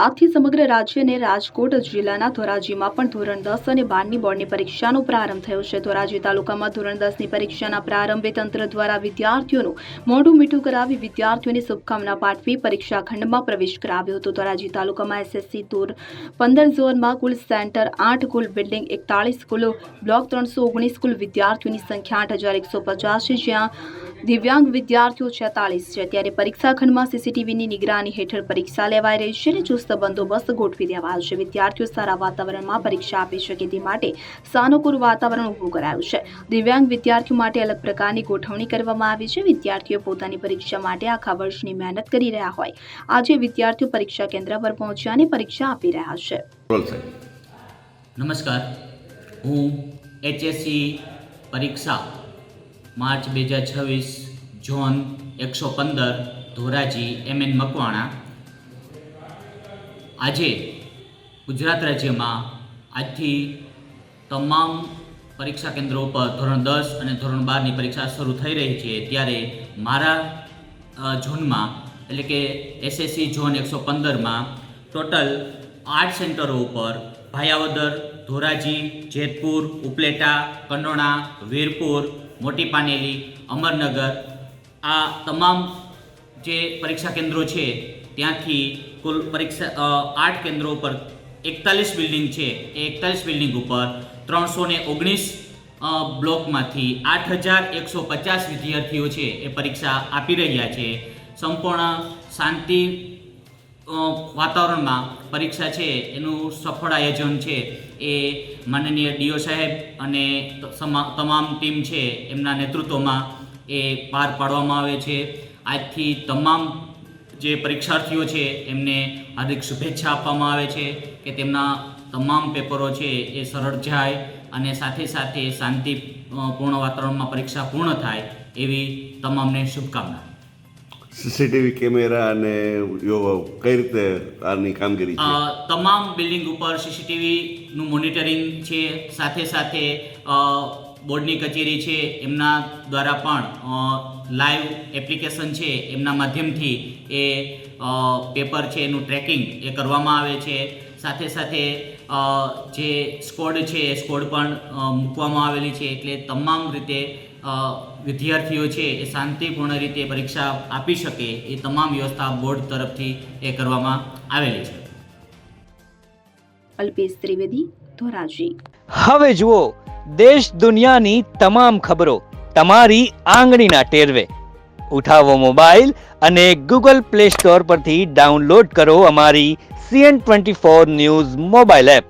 આથી સમગ્ર રાજ્ય અને રાજકોટ જિલ્લાના ધોરાજીમાં પણ ધોરણ 10 અને 12ની બોર્ડની પરીક્ષાનો પ્રારંભ થયો છે। ધોરાજી તાલુકામાં ધોરણ 10ની પરીક્ષાના પ્રારંભે તંત્ર દ્વારા વિદ્યાર્થીઓનું મોઢું મીઠું કરાવી વિદ્યાર્થીઓને શુભકામના પાઠવી પરીક્ષા ખંડમાં પ્રવેશ કરાવ્યો હતો। ધોરાજી તાલુકામાં એસએસસી ધોરણ 15 ઝોનમાં કુલ સેન્ટર 8, કુલ બિલ્ડિંગ 41, કુલ બ્લોક 319, કુલ વિદ્યાર્થીઓની સંખ્યા 8150 છે, જ્યાં દિવ્યાંગ વિદ્યાર્થીઓ 46 છે। ત્યારે પરીક્ષા ખંડમાં સીસીટીવીની નિગરાની હેઠળ પરીક્ષા લેવાઈ રહી છે અને ચુસ્ત બંદોબસ્ત ગોઠવી દેવાયો છે। વિદ્યાર્થીઓ સારા વાતાવરણમાં પરીક્ષા આપી શકે તે માટે સાનુકૂળ વાતાવરણ ઊભું કરાયું છે। દિવ્યાંગ વિદ્યાર્થીઓ માટે અલગ પ્રકારની ગોઠવણી કરવામાં આવી છે। વિદ્યાર્થીઓ પોતાની પરીક્ષા માટે આખા વર્ષની મહેનત કરી રહ્યા હોય આજે વિદ્યાર્થીઓ પરીક્ષા કેન્દ્ર પર પહોંચ્યા અને પરીક્ષા આપી રહ્યા છે। નમસ્કાર, હું એચએસસી પરીક્ષા March 2026 zone 115 Dhoraji MN Makwana આજે ગુજરાત રાજ્યમાં આજથી તમામ પરીક્ષા કેન્દ્રો પર ધોરણ 10 અને ધોરણ 12ની પરીક્ષા શરૂ થઈ રહી છે। ત્યારે મારા ઝોનમાં એટલે કે એસએસસી ઝોન 115માં ટોટલ 8 સેન્ટરો ઉપર ભાયાવદર, ધોરાજી, જેતપુર, ઉપલેટા, કંડોણા, વીરપુર, મોટી પાનેલી, અમરનગર આ તમામ જે પરીક્ષા કેન્દ્રો છે ત્યાંથી કુલ પરીક્ષા 8 કેન્દ્રો ઉપર 41 બિલ્ડિંગ છે। એ 41 બિલ્ડિંગ ઉપર 319 બ્લોકમાંથી 8150 વિદ્યાર્થીઓ છે એ પરીક્ષા આપી રહ્યા છે। સંપૂર્ણ શાંતિ વાતાવરણમાં પરીક્ષા છે એનું સફળ આયોજન છે એ માનનીય ડીઓ સાહેબ અને તમામ ટીમ છે એમના નેતૃત્વમાં એ પાર પાડવામાં આવે છે। આજથી તમામ જે પરીક્ષાર્થીઓ છે એમને હાર્દિક શુભેચ્છા આપવામાં આવે છે કે તેમના તમામ પેપરો છે એ સરળ જાય અને સાથે સાથે શાંતિપૂર્ણ વાતાવરણમાં પરીક્ષા પૂર્ણ થાય એવી તમામને શુભકામના। સીસીટીવી કેમેરા અને કઈ રીતે આની કામગીરી છે? તમામ બિલ્ડિંગ ઉપર સીસીટીવીનું મોનિટરિંગ છે, સાથે સાથે બોર્ડની કચેરી છે એમના દ્વારા પણ લાઈવ એપ્લિકેશન છે એમના માધ્યમથી એ પેપર છે એનું ટ્રેકિંગ એ કરવામાં આવે છે। સાથે સાથે જે સ્કોડ છે એ સ્કોડ પણ મૂકવામાં આવેલી છે એટલે તમામ રીતે વિદ્યાર્થીઓ છે એ શાંતિપૂર્ણ રીતે પરીક્ષા આપી શકે એ તમામ વ્યવસ્થા બોર્ડ તરફથી એ કરવામાં આવેલી છે। અલ્પેશ ત્રિવેદી, ધોરાજી। હવે જુઓ દેશ દુનિયાની તમામ ખબરો તમારી આંગળીના ટેરવે। ઉઠાવો મોબાઈલ અને ગૂગલ પ્લે સ્ટોર પરથી ડાઉનલોડ કરો અમારી CN24 ન્યૂઝ મોબાઈલ એપ।